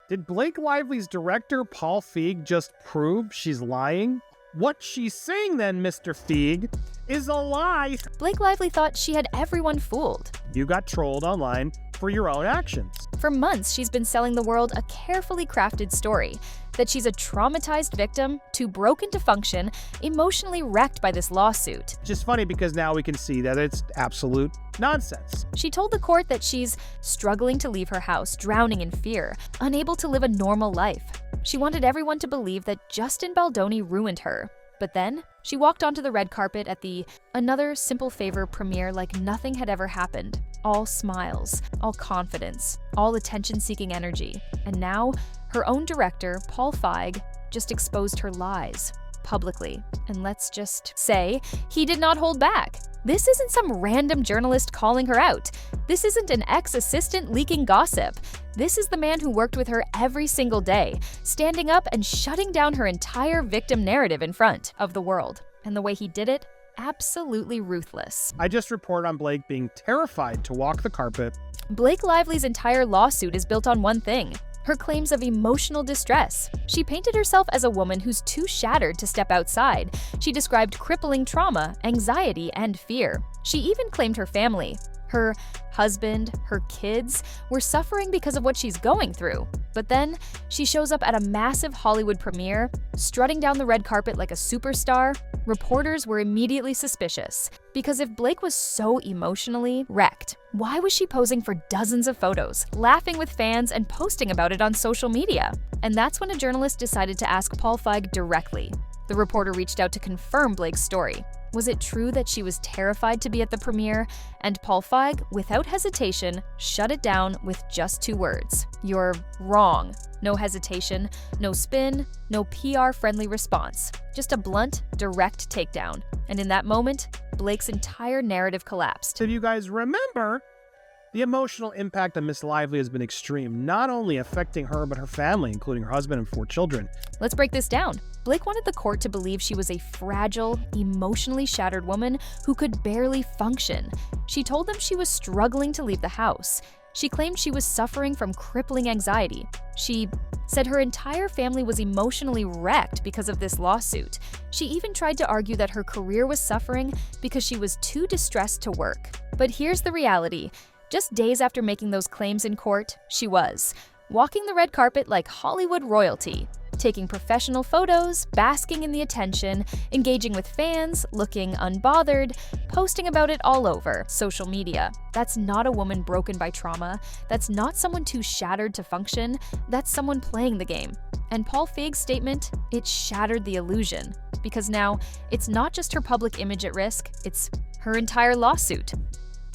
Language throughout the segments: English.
Did Blake Lively's director, Paul Feig, just prove she's lying? What she's saying then, Mr. Feig, is a lie. Blake Lively thought she had everyone fooled. You got trolled online for your own actions. For months, she's been selling the world a carefully crafted story that she's a traumatized victim, too broken to function, emotionally wrecked by this lawsuit. Just funny because now we can see that it's absolute nonsense. She told the court that she's struggling to leave her house, drowning in fear, unable to live a normal life. She wanted everyone to believe that Justin Baldoni ruined her. But then, she walked onto the red carpet at the Another Simple Favor premiere like nothing had ever happened. All smiles, all confidence, all attention-seeking energy. And now, her own director, Paul Feig, just exposed her lies publicly. And let's just say, he did not hold back. This isn't some random journalist calling her out. This isn't an ex-assistant leaking gossip. This is the man who worked with her every single day, standing up and shutting down her entire victim narrative in front of the world. And the way he did it, absolutely ruthless. I just report on Blake being terrified to walk the carpet. Blake Lively's entire lawsuit is built on one thing: her claims of emotional distress. She painted herself as a woman who's too shattered to step outside. She described crippling trauma, anxiety, and fear. She even claimed her family, her husband, her kids, were suffering because of what she's going through. But then, she shows up at a massive Hollywood premiere, strutting down the red carpet like a superstar. Reporters were immediately suspicious, because if Blake was so emotionally wrecked, why was she posing for dozens of photos, laughing with fans, and posting about it on social media? And that's when a journalist decided to ask Paul Feig directly. The reporter reached out to confirm Blake's story. Was it true that she was terrified to be at the premiere? And Paul Feig, without hesitation, shut it down with just 2 words. "You're wrong." No hesitation, no spin, no PR-friendly response. Just a blunt, direct takedown. And in that moment, Blake's entire narrative collapsed. If you guys remember, the emotional impact of Miss Lively has been extreme, not only affecting her, but her family, including her husband and 4 children. Let's break this down. Blake wanted the court to believe she was a fragile, emotionally shattered woman who could barely function. She told them she was struggling to leave the house. She claimed she was suffering from crippling anxiety. She said her entire family was emotionally wrecked because of this lawsuit. She even tried to argue that her career was suffering because she was too distressed to work. But here's the reality. Just days after making those claims in court, she was walking the red carpet like Hollywood royalty, taking professional photos, basking in the attention, engaging with fans, looking unbothered, posting about it all over social media. That's not a woman broken by trauma. That's not someone too shattered to function. That's someone playing the game. And Paul Feig's statement, it shattered the illusion. Because now, it's not just her public image at risk, it's her entire lawsuit.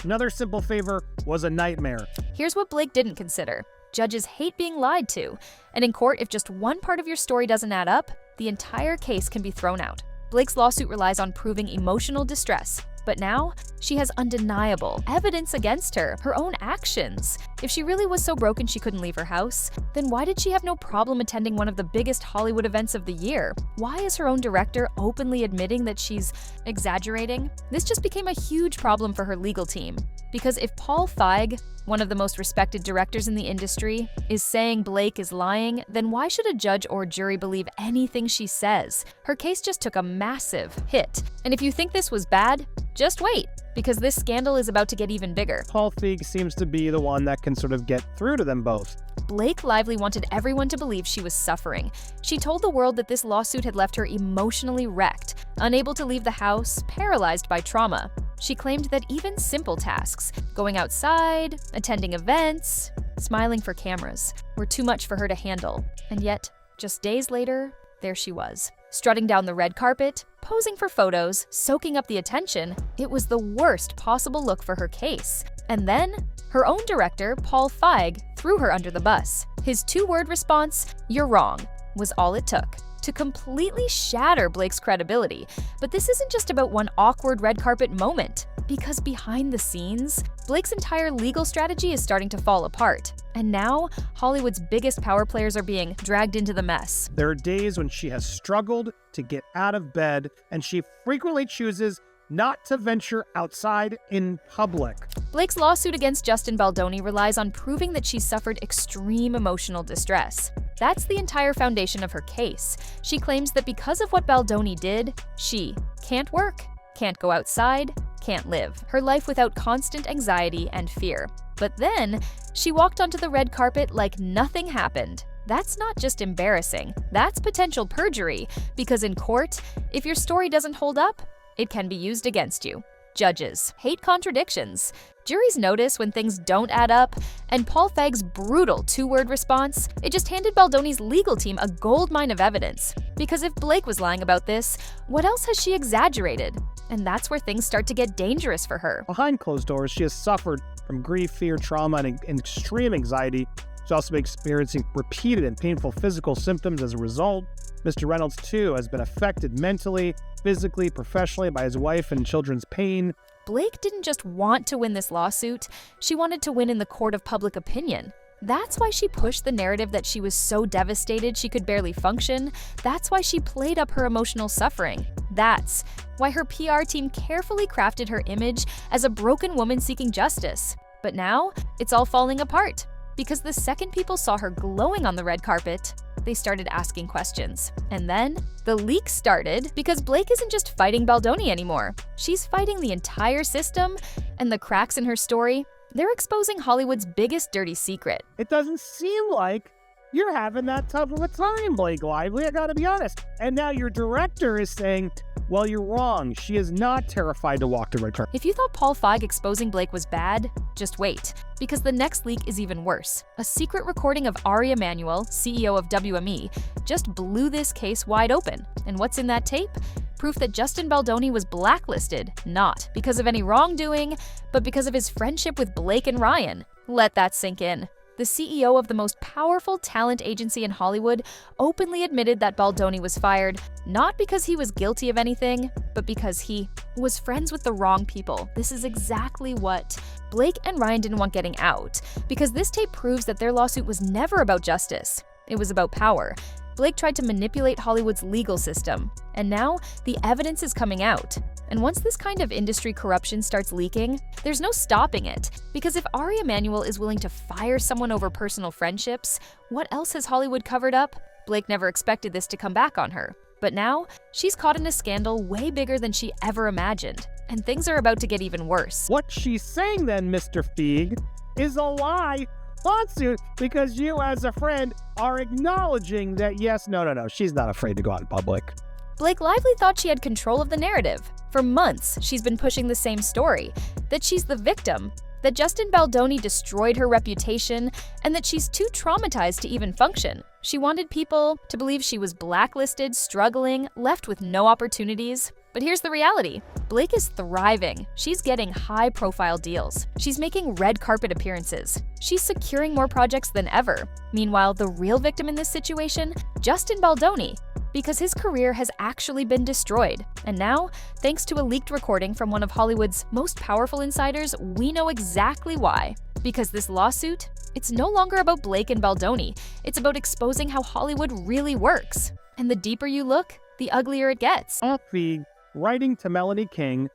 Another Simple Favor was a nightmare. Here's what Blake didn't consider. Judges hate being lied to. And in court, if just one part of your story doesn't add up, the entire case can be thrown out. Blake's lawsuit relies on proving emotional distress. But now, she has undeniable evidence against her, her own actions. If she really was so broken she couldn't leave her house, then why did she have no problem attending one of the biggest Hollywood events of the year? Why is her own director openly admitting that she's exaggerating? This just became a huge problem for her legal team. Because if Paul Feig, one of the most respected directors in the industry, is saying Blake is lying, then why should a judge or jury believe anything she says? Her case just took a massive hit. And if you think this was bad, just wait, because this scandal is about to get even bigger. Paul Feig seems to be the one that can sort of get through to them both. Blake Lively wanted everyone to believe she was suffering. She told the world that this lawsuit had left her emotionally wrecked, unable to leave the house, paralyzed by trauma. She claimed that even simple tasks, going outside, attending events, smiling for cameras, were too much for her to handle. And yet, just days later, there she was, strutting down the red carpet, posing for photos, soaking up the attention. It was the worst possible look for her case. And then, her own director, Paul Feig, threw her under the bus. His 2-word response, "You're wrong," was all it took to completely shatter Blake's credibility. But this isn't just about one awkward red carpet moment, because behind the scenes, Blake's entire legal strategy is starting to fall apart. And now, Hollywood's biggest power players are being dragged into the mess. There are days when she has struggled to get out of bed, and she frequently chooses not to venture outside in public. Blake's lawsuit against Justin Baldoni relies on proving that she suffered extreme emotional distress. That's the entire foundation of her case. She claims that because of what Baldoni did, she can't work, can't go outside, can't live her life without constant anxiety and fear. But then, she walked onto the red carpet like nothing happened. That's not just embarrassing, that's potential perjury, because in court, if your story doesn't hold up, it can be used against you. Judges hate contradictions. Juries notice when things don't add up, and Paul Feig's brutal two-word response, it just handed Baldoni's legal team a goldmine of evidence. Because if Blake was lying about this, what else has she exaggerated? And that's where things start to get dangerous for her. Behind closed doors, she has suffered from grief, fear, trauma, and extreme anxiety. She's also been experiencing repeated and painful physical symptoms as a result. Mr. Reynolds, too, has been affected mentally, physically, professionally by his wife and children's pain. Blake didn't just want to win this lawsuit, she wanted to win in the court of public opinion. That's why she pushed the narrative that she was so devastated she could barely function. That's why she played up her emotional suffering. That's why her PR team carefully crafted her image as a broken woman seeking justice. But now, it's all falling apart. Because the second people saw her glowing on the red carpet, they started asking questions. And then, the leaks started because Blake isn't just fighting Baldoni anymore. She's fighting the entire system, and the cracks in her story, they're exposing Hollywood's biggest dirty secret. It doesn't seem like you're having that tough of a time, Blake Lively, I gotta be honest. And now your director is saying, well, you're wrong. She is not terrified to walk the red carpet. If you thought Paul Feig exposing Blake was bad, just wait, because the next leak is even worse. A secret recording of Ari Emanuel, CEO of WME, just blew this case wide open. And what's in that tape? Proof that Justin Baldoni was blacklisted, not because of any wrongdoing, but because of his friendship with Blake and Ryan. Let that sink in. The CEO of the most powerful talent agency in Hollywood openly admitted that Baldoni was fired, not because he was guilty of anything, but because he was friends with the wrong people. This is exactly what Blake and Ryan didn't want getting out, because this tape proves that their lawsuit was never about justice. It was about power. Blake tried to manipulate Hollywood's legal system, and now the evidence is coming out. And once this kind of industry corruption starts leaking, there's no stopping it. Because if Ari Emanuel is willing to fire someone over personal friendships, what else has Hollywood covered up? Blake never expected this to come back on her. But now, she's caught in a scandal way bigger than she ever imagined. And things are about to get even worse. What she's saying then, Mr. Feig, is a lie lawsuit because you as a friend are acknowledging that yes, no, she's not afraid to go out in public. Blake Lively thought she had control of the narrative. For months, she's been pushing the same story, that she's the victim, that Justin Baldoni destroyed her reputation, and that she's too traumatized to even function. She wanted people to believe she was blacklisted, struggling, left with no opportunities. But here's the reality. Blake is thriving. She's getting high-profile deals. She's making red carpet appearances. She's securing more projects than ever. Meanwhile, the real victim in this situation, Justin Baldoni, because his career has actually been destroyed. And now, thanks to a leaked recording from one of Hollywood's most powerful insiders, we know exactly why. Because this lawsuit, it's no longer about Blake and Baldoni. It's about exposing how Hollywood really works. And the deeper you look, the uglier it gets. Feig, writing to Melanie King,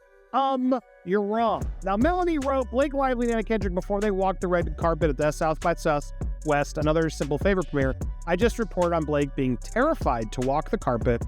you're wrong. Now, Melanie wrote Blake Lively and Anna Kendrick before they walked the red carpet at the South by Southwest, another Simple Favor premiere. I just reported on Blake being terrified to walk the carpet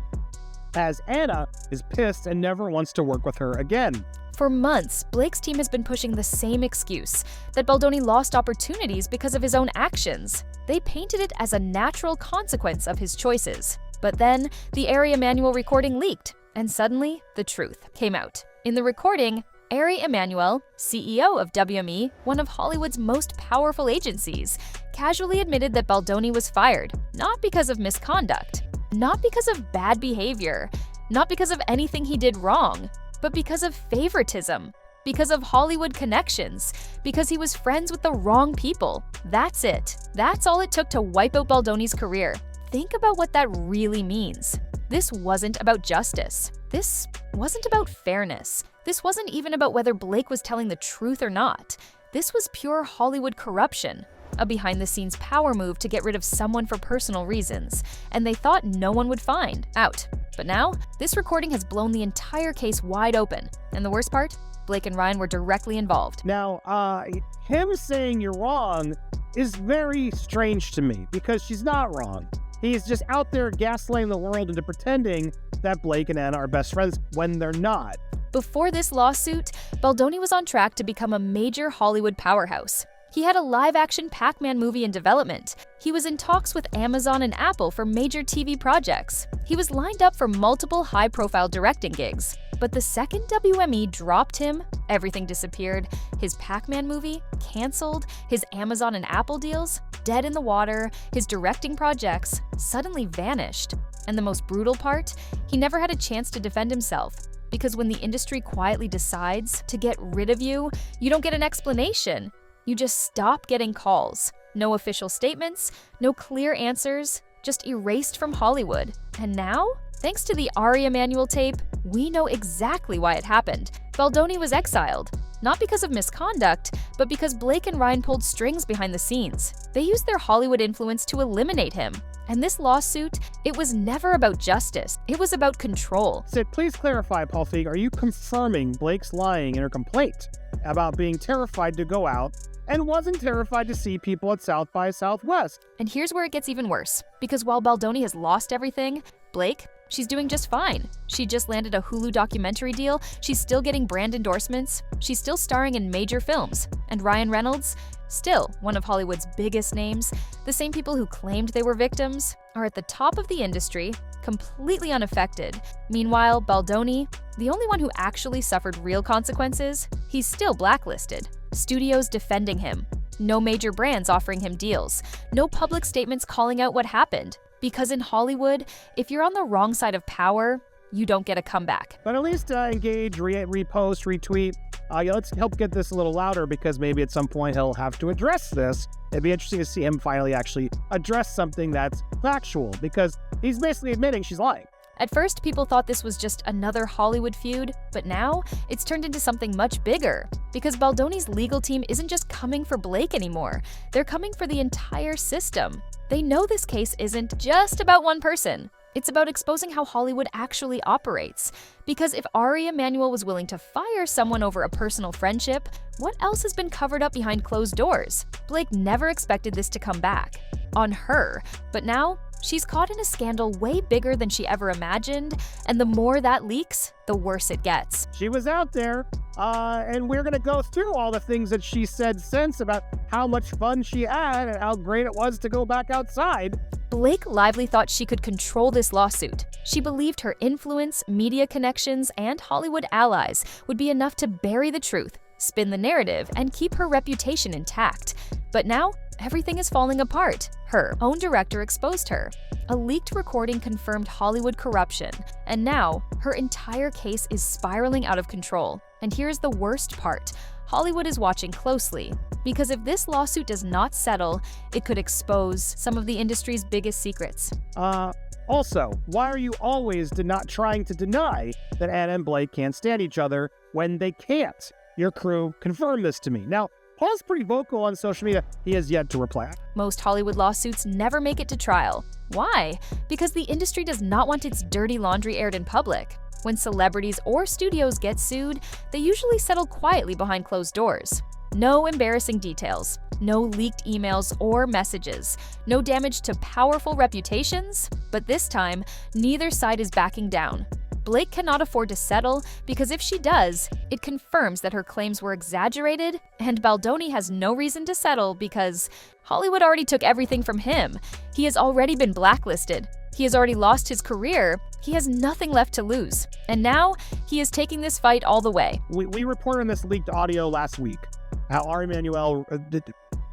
as Anna is pissed and never wants to work with her again. For months, Blake's team has been pushing the same excuse, that Baldoni lost opportunities because of his own actions. They painted it as a natural consequence of his choices. But then, the Ari Emanuel recording leaked, and suddenly, the truth came out. In the recording, Ari Emanuel, CEO of WME, one of Hollywood's most powerful agencies, casually admitted that Baldoni was fired, not because of misconduct, not because of bad behavior, not because of anything he did wrong, but because of favoritism, because of Hollywood connections, because he was friends with the wrong people. That's it. That's all it took to wipe out Baldoni's career. Think about what that really means. This wasn't about justice. This wasn't about fairness. This wasn't even about whether Blake was telling the truth or not. This was pure Hollywood corruption, a behind-the-scenes power move to get rid of someone for personal reasons, and they thought no one would find out. But now, this recording has blown the entire case wide open. And the worst part? Blake and Ryan were directly involved. Now, him saying you're wrong is very strange to me because she's not wrong. He's just out there gaslighting the world into pretending that Blake and Anna are best friends when they're not. Before this lawsuit, Baldoni was on track to become a major Hollywood powerhouse. He had a live-action Pac-Man movie in development. He was in talks with Amazon and Apple for major TV projects. He was lined up for multiple high-profile directing gigs. But the second WME dropped him, everything disappeared. His Pac-Man movie, canceled. His Amazon and Apple deals, dead in the water. His directing projects suddenly vanished. And the most brutal part, he never had a chance to defend himself. Because when the industry quietly decides to get rid of you, you don't get an explanation. You just stop getting calls. No official statements, no clear answers, just erased from Hollywood. And now, thanks to the Ari Emanuel tape, we know exactly why it happened. Baldoni was exiled, not because of misconduct, but because Blake and Ryan pulled strings behind the scenes. They used their Hollywood influence to eliminate him. And this lawsuit, it was never about justice. It was about control. Sid, please clarify, Paul Feig, are you confirming Blake's lying in her complaint about being terrified to go out and wasn't terrified to see people at South by Southwest? And here's where it gets even worse. Because while Baldoni has lost everything, Blake, she's doing just fine. She just landed a Hulu documentary deal. She's still getting brand endorsements. She's still starring in major films. And Ryan Reynolds, still one of Hollywood's biggest names, the same people who claimed they were victims, are at the top of the industry, completely unaffected. Meanwhile, Baldoni, the only one who actually suffered real consequences, he's still blacklisted. Studios defending him. No major brands offering him deals. No public statements calling out what happened. Because in Hollywood, if you're on the wrong side of power, you don't get a comeback. But at least engage, repost, retweet. Let's help get this a little louder because maybe at some point he'll have to address this. It'd be interesting to see him finally actually address something that's factual because he's basically admitting she's lying. At first, people thought this was just another Hollywood feud, but now it's turned into something much bigger. Because Baldoni's legal team isn't just coming for Blake anymore, they're coming for the entire system. They know this case isn't just about one person. It's about exposing how Hollywood actually operates. Because if Ari Emanuel was willing to fire someone over a personal friendship, what else has been covered up behind closed doors? Blake never expected this to come back on her, but now she's caught in a scandal way bigger than she ever imagined, and the more that leaks, the worse it gets. She was out there, and we're gonna go through all the things that she said since about how much fun she had and how great it was to go back outside. Blake Lively thought she could control this lawsuit. She believed her influence, media connections, and Hollywood allies would be enough to bury the truth, spin the narrative, and keep her reputation intact. But now, everything is falling apart. Her own director exposed her. A leaked recording confirmed Hollywood corruption, and now her entire case is spiraling out of control. And here's the worst part. Hollywood is watching closely, because if this lawsuit does not settle, it could expose some of the industry's biggest secrets. Also, why are you always not trying to deny that Anna and Blake can't stand each other when they can't? Your crew confirmed this to me. Now, Paul's pretty vocal on social media. He has yet to reply. Most Hollywood lawsuits never make it to trial. Why? Because the industry does not want its dirty laundry aired in public. When celebrities or studios get sued, they usually settle quietly behind closed doors. No embarrassing details, no leaked emails or messages, no damage to powerful reputations. But this time, neither side is backing down. Blake cannot afford to settle because if she does, it confirms that her claims were exaggerated, and Baldoni has no reason to settle because Hollywood already took everything from him. He has already been blacklisted. He has already lost his career. He has nothing left to lose. And now, he is taking this fight all the way. We reported on this leaked audio last week, how Ari Emanuel,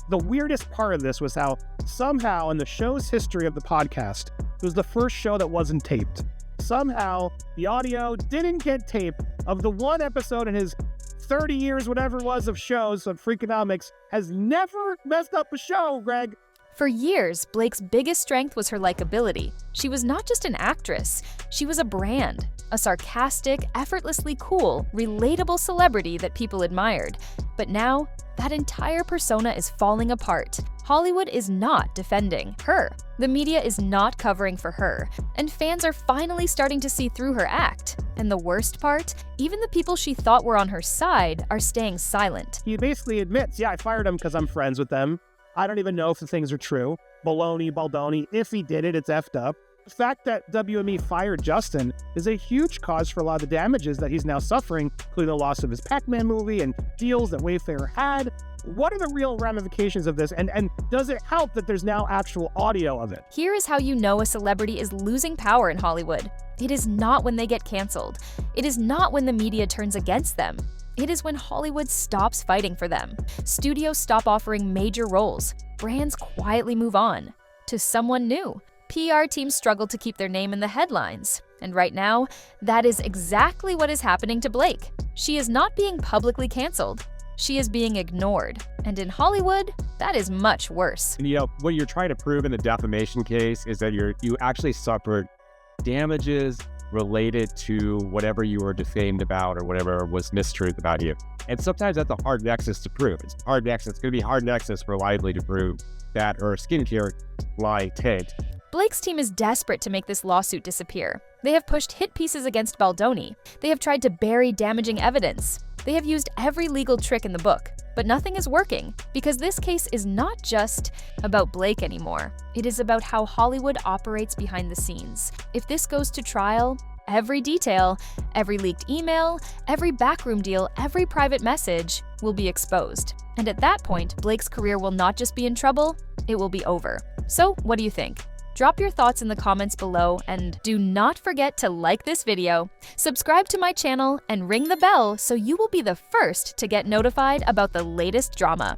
the weirdest part of this was how somehow in the show's history of the podcast, it was the first show that wasn't taped. Somehow, the audio didn't get taped of the one episode in his 30 years, whatever it was, of shows on Freakonomics, has never messed up a show, Greg. For years, Blake's biggest strength was her likability. She was not just an actress, she was a brand, a sarcastic, effortlessly cool, relatable celebrity that people admired. But now, that entire persona is falling apart. Hollywood is not defending her. The media is not covering for her, and fans are finally starting to see through her act. And the worst part, even the people she thought were on her side are staying silent. He basically admits, yeah, I fired him because I'm friends with them. I don't even know if the things are true. Baldoni, if he did it, it's effed up. The fact that WME fired Justin is a huge cause for a lot of the damages that he's now suffering, including the loss of his Pac-Man movie and deals that Wayfair had. What are the real ramifications of this, and does it help that there's now actual audio of it? Here is how you know a celebrity is losing power in Hollywood. It is not when they get canceled. It is not when the media turns against them. It is when Hollywood stops fighting for them. Studios stop offering major roles. Brands quietly move on to someone new. PR teams struggle to keep their name in the headlines. And right now, that is exactly what is happening to Blake. She is not being publicly canceled. She is being ignored. And in Hollywood, that is much worse. And, what you're trying to prove in the defamation case is that you actually suffered damages related to whatever you were defamed about or whatever was mistruth about you. And sometimes that's a hard nexus to prove. It's going to be hard nexus for Lively to prove that her skincare line tanked. Blake's team is desperate to make this lawsuit disappear. They have pushed hit pieces against Baldoni. They have tried to bury damaging evidence. They have used every legal trick in the book, but nothing is working because this case is not just about Blake anymore. It is about how Hollywood operates behind the scenes. If this goes to trial, every detail, every leaked email, every backroom deal, every private message will be exposed. And at that point, Blake's career will not just be in trouble, it will be over. So, what do you think? Drop your thoughts in the comments below, and do not forget to like this video, subscribe to my channel, and ring the bell so you will be the first to get notified about the latest drama.